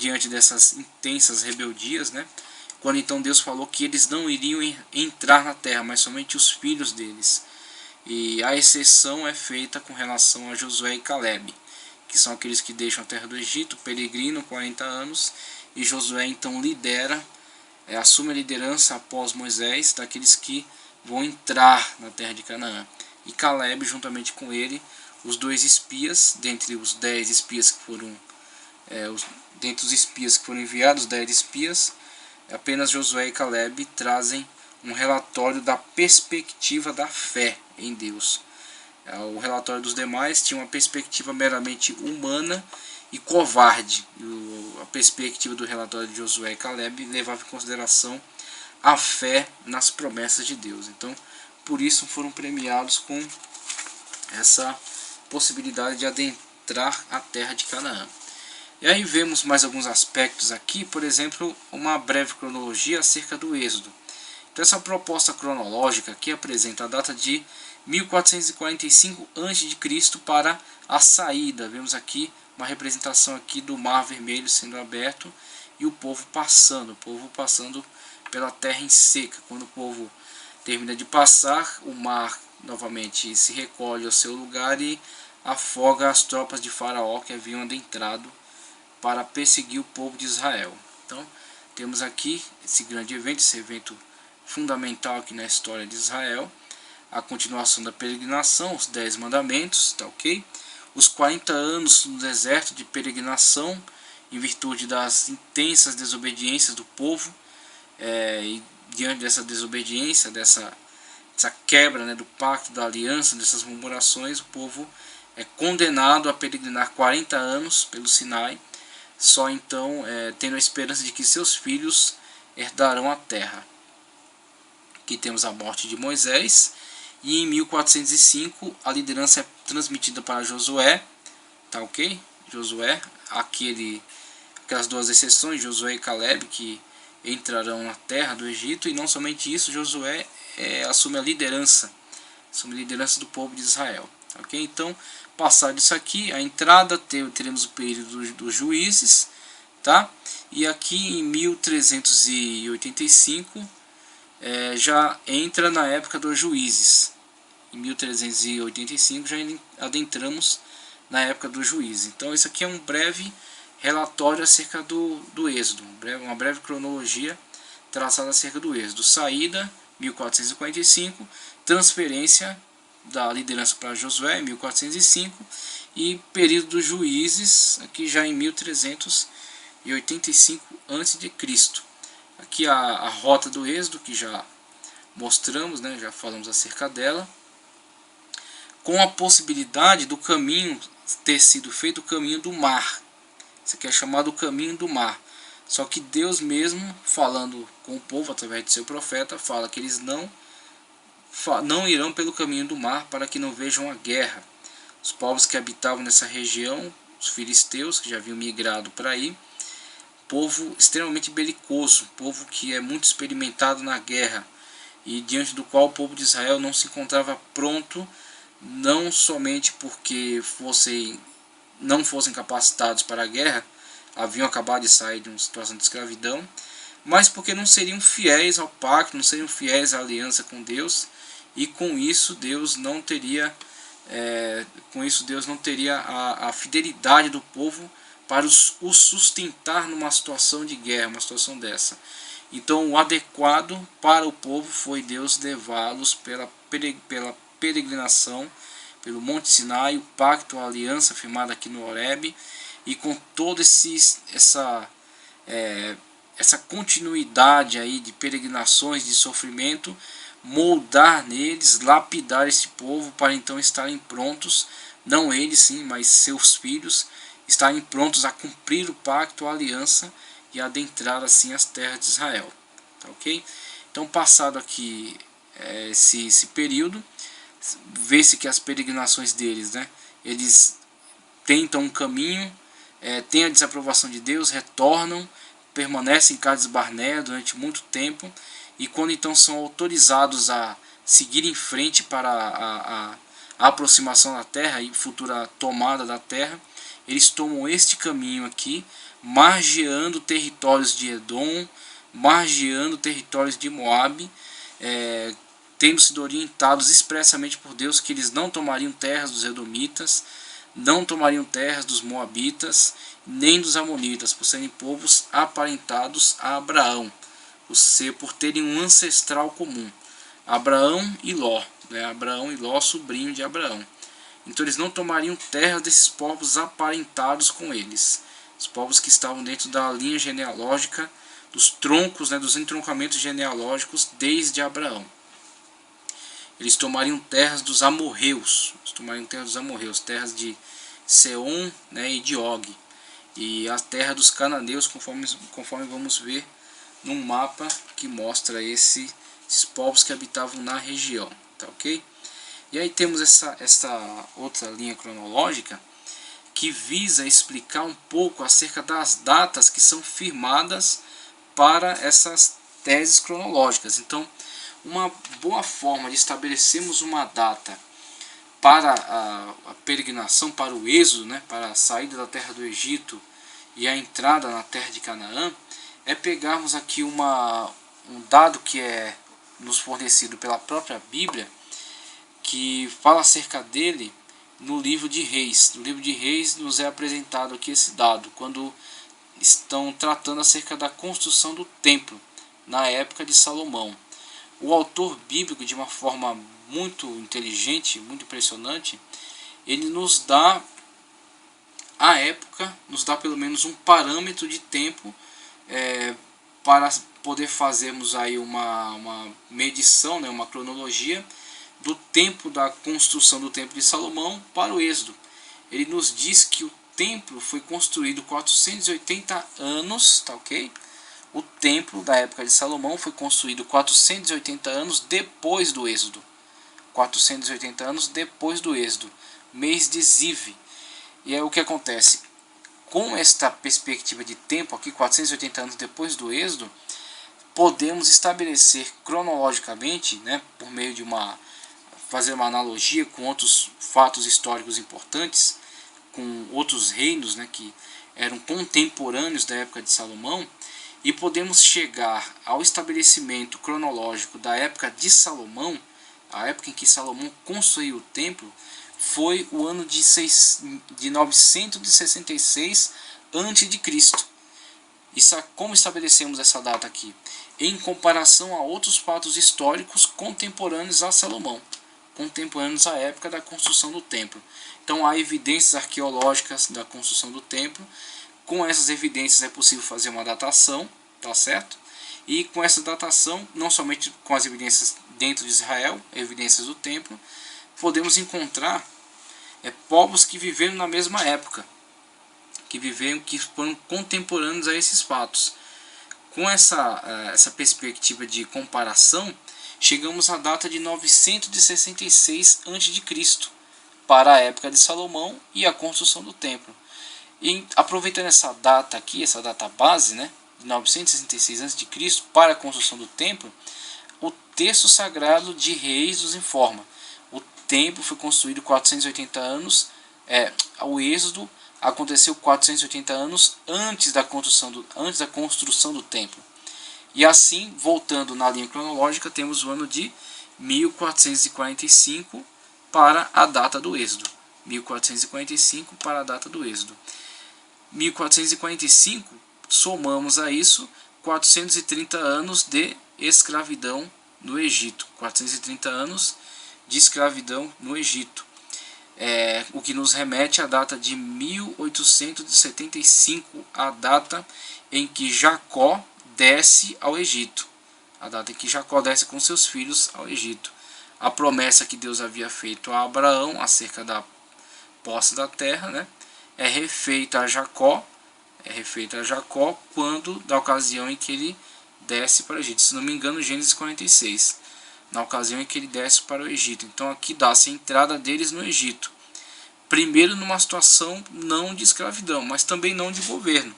diante dessas intensas rebeldias, né? Quando então Deus falou que eles não iriam entrar na terra, mas somente os filhos deles. E a exceção é feita com relação a Josué e Caleb, que são aqueles que deixam a terra do Egito, peregrinam 40 anos, e Josué então assume a liderança após Moisés daqueles que vão entrar na terra de Canaã. E Caleb, juntamente com ele, os 2 espias, dentre os 10 espias que foram dentre os espias que foram enviados, 10 espias, apenas Josué e Caleb trazem um relatório da perspectiva da fé em Deus. O relatório dos demais tinha uma perspectiva meramente humana e covarde. A perspectiva do relatório de Josué e Caleb levava em consideração a fé nas promessas de Deus. Então, por isso foram premiados com essa possibilidade de adentrar a terra de Canaã. E aí vemos mais alguns aspectos aqui, por exemplo, uma breve cronologia acerca do Êxodo. Então essa proposta cronológica aqui apresenta a data de 1445 a.C. para a saída. Vemos aqui uma representação aqui do Mar Vermelho sendo aberto e o povo passando pela terra em seca. Quando o povo termina de passar, o mar novamente se recolhe ao seu lugar e afoga as tropas de Faraó que haviam adentrado para perseguir o povo de Israel. Então temos aqui esse grande evento, esse evento fundamental aqui na história de Israel, a continuação da peregrinação, os 10 mandamentos, tá ok? Os 40 anos no deserto de peregrinação, em virtude das intensas desobediências do povo, e diante dessa desobediência, dessa quebra, né, do pacto, da aliança, dessas murmurações, o povo é condenado a peregrinar 40 anos pelo Sinai, só então tendo a esperança de que seus filhos herdarão a terra. Aqui temos a morte de Moisés, e em 1405 a liderança é transmitida para Josué, tá ok? Josué, aquelas 2 exceções, Josué e Caleb, que entrarão na terra do Egito, e não somente isso, Josué assume a liderança do povo de Israel, tá ok? Então, passado isso aqui, a entrada, teremos o período dos juízes, tá? E aqui em 1385 já entra na época dos juízes. Em 1385 já adentramos na época dos juízes. Então isso aqui é um breve relatório acerca do Êxodo, uma breve cronologia traçada acerca do Êxodo. Saída, 1445, transferência da liderança para Josué, em 1405, e período dos juízes, aqui já em 1385 a.C. Aqui a rota do Êxodo, que já mostramos, né, já falamos acerca dela, com a possibilidade do caminho ter sido feito o caminho do mar. Isso aqui é chamado o caminho do mar. Só que Deus mesmo, falando com o povo através de seu profeta, fala que eles não irão pelo caminho do mar para que não vejam a guerra. Os povos que habitavam nessa região, os filisteus, que já haviam migrado para aí, povo extremamente belicoso, povo que é muito experimentado na guerra, e diante do qual o povo de Israel não se encontrava pronto, não somente porque não fossem capacitados para a guerra, haviam acabado de sair de uma situação de escravidão, mas porque não seriam fiéis ao pacto, não seriam fiéis à aliança com Deus, e com isso Deus não teria a fidelidade do povo para o sustentar numa situação de guerra, uma situação dessa. Então o adequado para o povo foi Deus levá-los pela peregrinação, pelo Monte Sinai, o pacto, a aliança firmada aqui no Horebe, e com toda essa continuidade aí de peregrinações, de sofrimento, moldar neles, lapidar esse povo para então estarem prontos, não eles sim, mas seus filhos, estarem prontos a cumprir o pacto, a aliança, e adentrar assim as terras de Israel, tá ok? Então, passado aqui esse período, vê-se que as peregrinações deles, né, eles tentam um caminho, têm a desaprovação de Deus, retornam, permanecem em Cades Barnea durante muito tempo, e quando então são autorizados a seguir em frente para a aproximação da terra e futura tomada da terra, eles tomam este caminho aqui, margeando territórios de Edom, margeando territórios de Moabe, tendo sido orientados expressamente por Deus que eles não tomariam terras dos edomitas, não tomariam terras dos moabitas, nem dos amonitas, por serem povos aparentados a Abraão, por terem um ancestral comum, Abraão e Ló, Abraão e Ló, sobrinho de Abraão. Então eles não tomariam terras desses povos aparentados com eles, os povos que estavam dentro da linha genealógica, dos troncos, dos entroncamentos genealógicos desde Abraão. Eles tomariam terras dos amorreus, terras de Seom, e de Og, e a terra dos cananeus, conforme vamos ver num mapa que mostra esses povos que habitavam na região, tá ok? E aí temos essa outra linha cronológica que visa explicar um pouco acerca das datas que são firmadas para essas teses cronológicas. Então, uma boa forma de estabelecermos uma data para a peregrinação, para o êxodo, para a saída da terra do Egito e a entrada na terra de Canaã, é pegarmos aqui um dado que é nos fornecido pela própria Bíblia, que fala acerca dele no livro de Reis. No livro de Reis nos é apresentado aqui esse dado, quando estão tratando acerca da construção do templo, na época de Salomão. O autor bíblico, de uma forma muito inteligente, muito impressionante, ele nos dá a época, nos dá pelo menos um parâmetro de tempo para poder fazermos aí uma medição, uma cronologia do tempo da construção do templo de Salomão para o êxodo. Ele nos diz que o templo foi construído 480 anos, tá ok? O templo da época de Salomão foi construído 480 anos depois do êxodo. 480 anos depois do êxodo, mês de Ziv. E aí o que acontece? Com esta perspectiva de tempo aqui, 480 anos depois do êxodo, podemos estabelecer cronologicamente, por meio de fazer uma analogia com outros fatos históricos importantes, com outros reinos que eram contemporâneos da época de Salomão, e podemos chegar ao estabelecimento cronológico da época de Salomão. A época em que Salomão construiu o templo foi o ano de 966 a.C. Como estabelecemos essa data aqui? Em comparação a outros fatos históricos contemporâneos a Salomão, contemporâneos à época da construção do templo. Então há evidências arqueológicas da construção do templo. Com essas evidências é possível fazer uma datação, tá certo? E com essa datação, não somente com as evidências dentro de Israel, evidências do templo, podemos encontrar povos que viveram na mesma época, que foram contemporâneos a esses fatos. Com essa perspectiva de comparação, chegamos à data de 966 a.C. para a época de Salomão e a construção do templo. E aproveitando essa data aqui, essa data base, de 966 a.C. para a construção do templo, o texto sagrado de Reis nos informa: o templo foi construído 480 anos, o êxodo aconteceu 480 anos antes da construção do templo. E assim, voltando na linha cronológica, temos o ano de 1445 para a data do êxodo. 1445 para a data do êxodo. 1445, somamos a isso 430 anos de escravidão no Egito. 430 anos de escravidão no Egito. O que nos remete à data de 1875, a data em que Jacó desce ao Egito. A data em que Jacó desce com seus filhos ao Egito. A promessa que Deus havia feito a Abraão acerca da posse da terra, é refeita a Jacó quando, da ocasião em que ele desce para o Egito. Se não me engano, Gênesis 46, na ocasião em que ele desce para o Egito. Então aqui dá-se a entrada deles no Egito. Primeiro numa situação não de escravidão, mas também não de governo.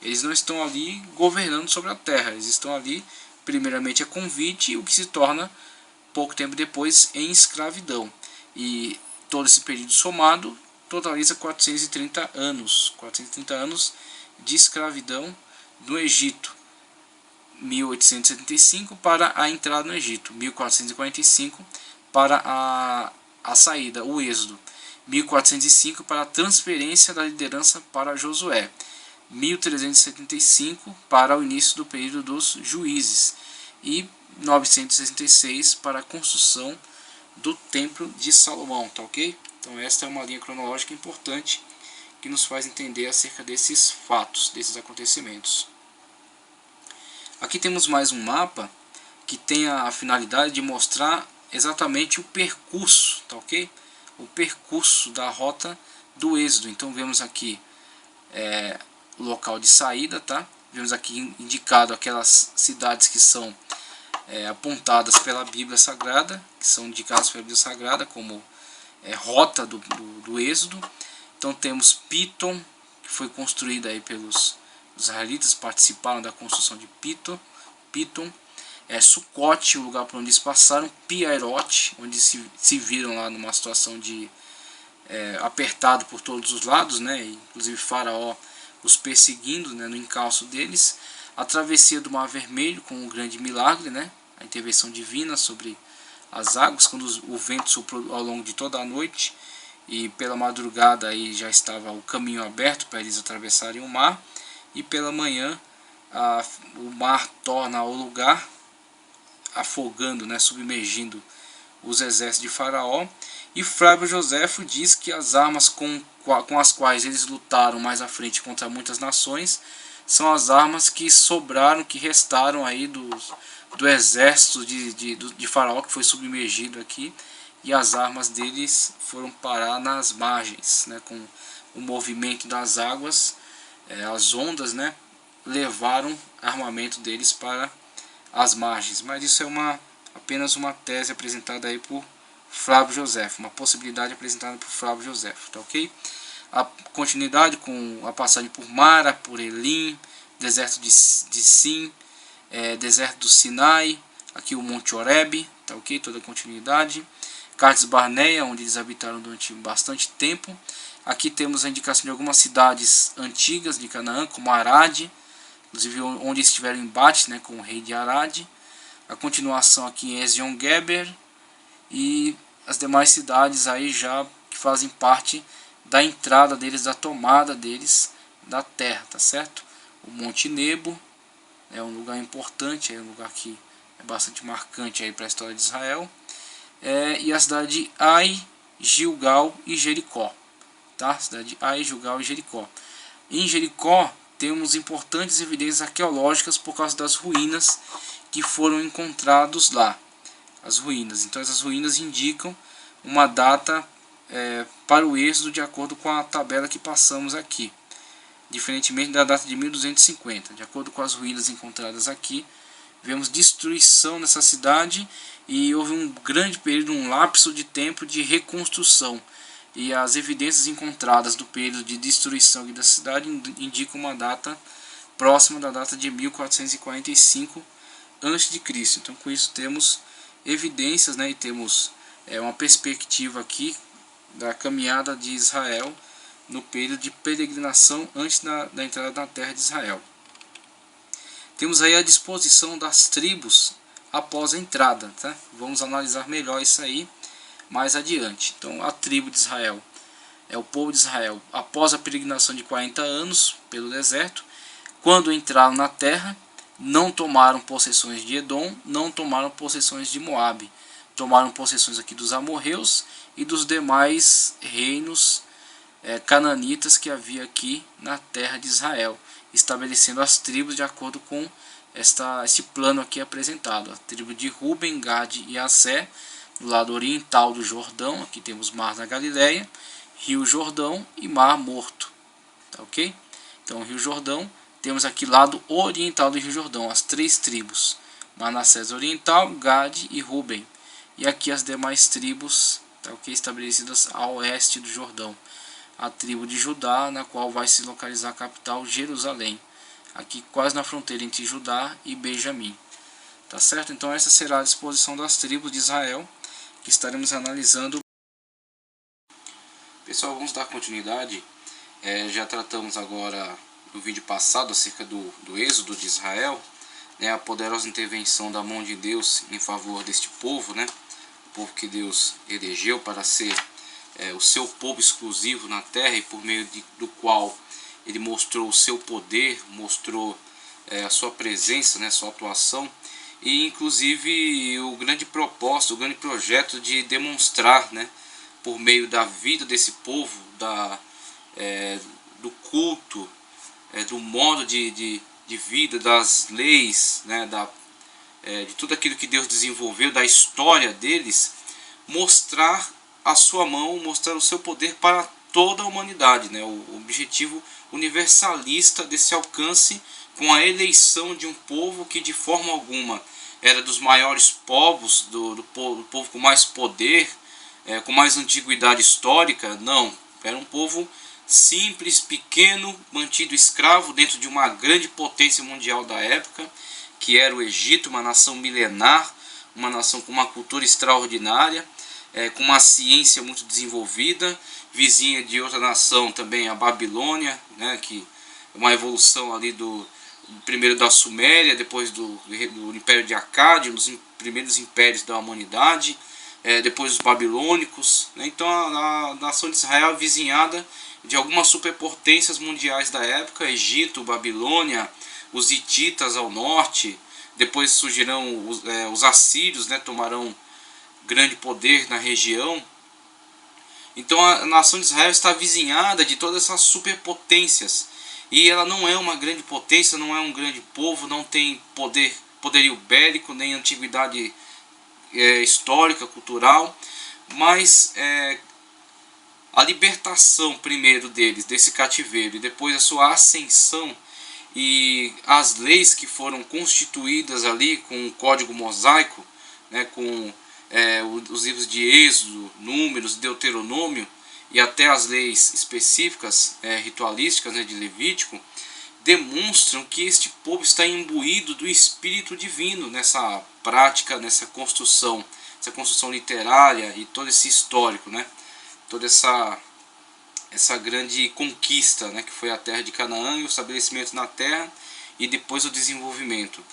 Eles não estão ali governando sobre a terra, eles estão ali primeiramente a convite, o que se torna pouco tempo depois em escravidão. E todo esse período somado totaliza 430 anos. 430 anos de escravidão no Egito, 1875 para a entrada no Egito, 1445 para a saída, o êxodo, 1405 para a transferência da liderança para Josué, 1375 para o início do período dos juízes e 966 para a construção do Templo de Salomão, tá ok? Então esta é uma linha cronológica importante que nos faz entender acerca desses fatos, desses acontecimentos. Aqui temos mais um mapa que tem a finalidade de mostrar exatamente o percurso, tá ok? O percurso da rota do êxodo. Então vemos aqui o local de saída, tá? Vemos aqui indicado aquelas cidades que são apontadas pela Bíblia Sagrada, que são indicadas pela Bíblia Sagrada como rota do êxodo. Então temos Pitom, que foi construída aí pelos israelitas, participaram da construção de Pitom. Sucote, o lugar por onde eles passaram. Piairote, onde se viram lá numa situação de apertado por todos os lados, né? Inclusive Faraó os perseguindo, né, no encalço deles. A travessia do Mar Vermelho, com um grande milagre, né? A intervenção divina sobre as águas, quando o vento soprou ao longo de toda a noite, e pela madrugada aí já estava o caminho aberto para eles atravessarem o mar, e pela manhã o mar torna o lugar, afogando, né, submergindo os exércitos de Faraó. E Flávio Joséfo diz que as armas com as quais eles lutaram mais à frente contra muitas nações são as armas que sobraram, que restaram aí do exército de Faraó, que foi submergido aqui, e as armas deles foram parar nas margens, né, com o movimento das águas, as ondas, né, levaram armamento deles para as margens. Mas isso é apenas uma tese apresentada aí por Flávio Joséfo, uma possibilidade apresentada por Flávio Joséfo, tá ok? A continuidade com a passagem por Mara, por Elim, deserto de Sim, deserto do Sinai, aqui o Monte Horebe, tá ok? Toda a continuidade. Cades Barneia, onde eles habitaram durante bastante tempo. Aqui temos a indicação de algumas cidades antigas de Canaã, como Arade, inclusive onde eles tiveram embate, né, com o rei de Arade. A continuação aqui em Ezion-Geber e as demais cidades aí já que fazem parte da entrada deles, da tomada deles da terra, tá certo? O Monte Nebo é um lugar importante, é um lugar que é bastante marcante aí para a história de Israel. E a cidade de Ai, Gilgal e Jericó, tá? Cidade de Ai, Gilgal e Jericó. Em Jericó temos importantes evidências arqueológicas por causa das ruínas que foram encontrados lá. As ruínas. Então essas ruínas indicam uma data para o êxodo de acordo com a tabela que passamos aqui. Diferentemente da data de 1250. De acordo com as ruínas encontradas aqui, vemos destruição nessa cidade e houve um grande período, um lapso de tempo de reconstrução. E as evidências encontradas do período de destruição da cidade indicam uma data próxima da data de 1445 a.C. Então com isso temos evidências, né, e temos uma perspectiva aqui da caminhada de Israel no período de peregrinação antes da entrada na terra de Israel. Temos aí a disposição das tribos após a entrada, tá? Vamos analisar melhor isso aí mais adiante. Então a tribo de Israel, o povo de Israel, após a peregrinação de 40 anos pelo deserto, quando entraram na terra, não tomaram possessões de Edom, não tomaram possessões de Moabe, tomaram possessões aqui dos amorreus e dos demais reinos cananitas que havia aqui na terra de Israel, estabelecendo as tribos de acordo com esse plano aqui apresentado. A tribo de Ruben, Gade e Assé, do lado oriental do Jordão, aqui temos Mar da Galileia, Rio Jordão e Mar Morto, tá ok? Então Rio Jordão, temos aqui lado oriental do Rio Jordão, as três tribos, Manassés oriental, Gade e Ruben, e aqui as demais tribos, tá ok? Estabelecidas a oeste do Jordão. A tribo de Judá, na qual vai se localizar a capital Jerusalém, aqui quase na fronteira entre Judá e Benjamim, tá certo? Então essa será a disposição das tribos de Israel que estaremos analisando. Pessoal, vamos dar continuidade. Já tratamos agora no vídeo passado acerca do êxodo de Israel, né, a poderosa intervenção da mão de Deus em favor deste povo, né, o povo que Deus elegeu para ser o seu povo exclusivo na terra, e por meio do qual ele mostrou o seu poder, mostrou a sua presença, né, sua atuação, e inclusive o grande propósito, o grande projeto de demonstrar, né, por meio da vida desse povo, do culto, do modo de vida, das leis, né, de tudo aquilo que Deus desenvolveu, da história deles, mostrar a sua mão, mostrar o seu poder para toda a humanidade, né, o objetivo universalista desse alcance, com a eleição de um povo que de forma alguma era dos maiores povos, do povo com mais poder, com mais antiguidade histórica. Não, era um povo simples, pequeno, mantido escravo dentro de uma grande potência mundial da época, que era o Egito, uma nação milenar, uma nação com uma cultura extraordinária, com uma ciência muito desenvolvida, vizinha de outra nação também, a Babilônia, né, que é uma evolução ali primeiro da Suméria, depois do Império de Acádio, um dos primeiros impérios da humanidade, depois os babilônicos, né? Então a nação de Israel é vizinhada de algumas superpotências mundiais da época: Egito, Babilônia, os hititas ao norte, depois surgirão os assírios, né, tomarão grande poder na região. Então a nação de Israel está vizinhada de todas essas superpotências, e ela não é uma grande potência, não é um grande povo, não tem poderio bélico, nem antiguidade histórica, cultural, mas a libertação primeiro deles, desse cativeiro, e depois a sua ascensão, e as leis que foram constituídas ali com o código mosaico, né, com os livros de Êxodo, Números, Deuteronômio, e até as leis específicas ritualísticas, né, de Levítico, demonstram que este povo está imbuído do Espírito Divino nessa prática, nessa construção literária e todo esse histórico, né, toda essa grande conquista, né, que foi a terra de Canaã e o estabelecimento na terra e depois o desenvolvimento.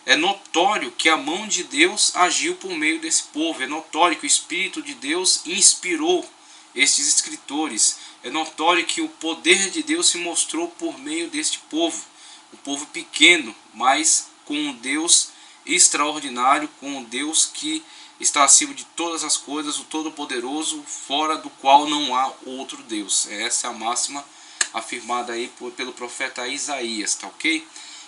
É notório que a mão de Deus agiu por meio desse povo, é notório que o Espírito de Deus inspirou estes escritores, é notório que o poder de Deus se mostrou por meio deste povo, um povo pequeno, mas com um Deus extraordinário, com um Deus que está acima de todas as coisas, o Todo-Poderoso, fora do qual não há outro Deus. Essa é a máxima afirmada aí pelo profeta Isaías, tá ok?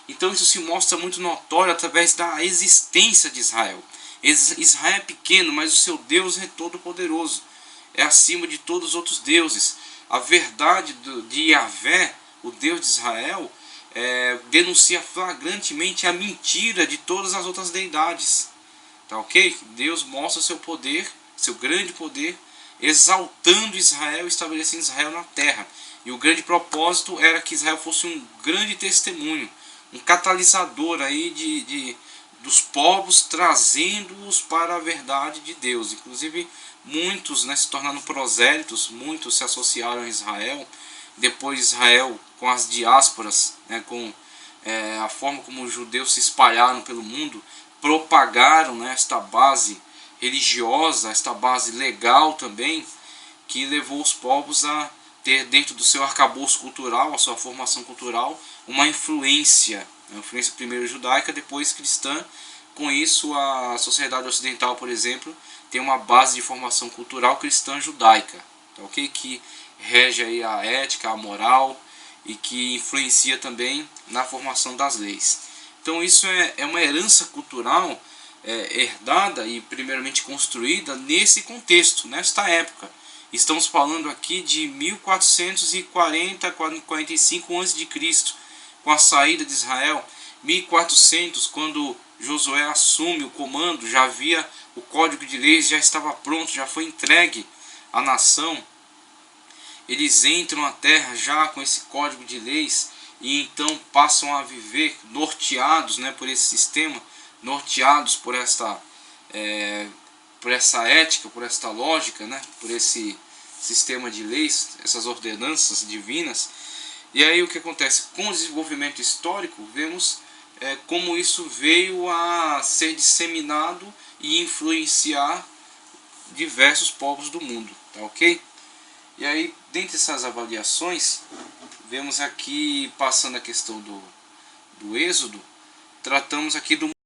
Então isso se mostra muito notório através da existência de Israel. Israel é pequeno, mas o seu Deus é todo-poderoso, é acima de todos os outros deuses. A verdade de Yahvé, o Deus de Israel, denuncia flagrantemente a mentira de todas as outras deidades. Tá ok? Deus mostra seu poder, seu grande poder, exaltando Israel, estabelecendo Israel na terra. E o grande propósito era que Israel fosse um grande testemunho, um catalisador aí dos povos, trazendo-os para a verdade de Deus. Inclusive muitos, né, se tornaram prosélitos, muitos se associaram a Israel. Depois Israel, com as diásporas, né, com a forma como os judeus se espalharam pelo mundo, propagaram, né, esta base religiosa, esta base legal também, que levou os povos a ter dentro do seu arcabouço cultural, a sua formação cultural, uma influência primeiro judaica, depois cristã. Com isso a sociedade ocidental, por exemplo, tem uma base de formação cultural cristã judaica, tá ok? Que rege aí a ética, a moral, e que influencia também na formação das leis. Então isso é uma herança cultural herdada e primeiramente construída nesse contexto, nesta época. Estamos falando aqui de 1445 a.C., com a saída de Israel. 1400, quando Josué assume o comando, já havia o código de leis, já estava pronto, já foi entregue à nação. Eles entram na terra já com esse código de leis, e então passam a viver norteados, né, por esse sistema, norteados por essa ética, por esta lógica, né, por esse sistema de leis, essas ordenanças divinas. E aí o que acontece? Com o desenvolvimento histórico, vemos como isso veio a ser disseminado e influenciar diversos povos do mundo, tá ok? E aí, dentre essas avaliações, vemos aqui, passando a questão do Êxodo, tratamos aqui do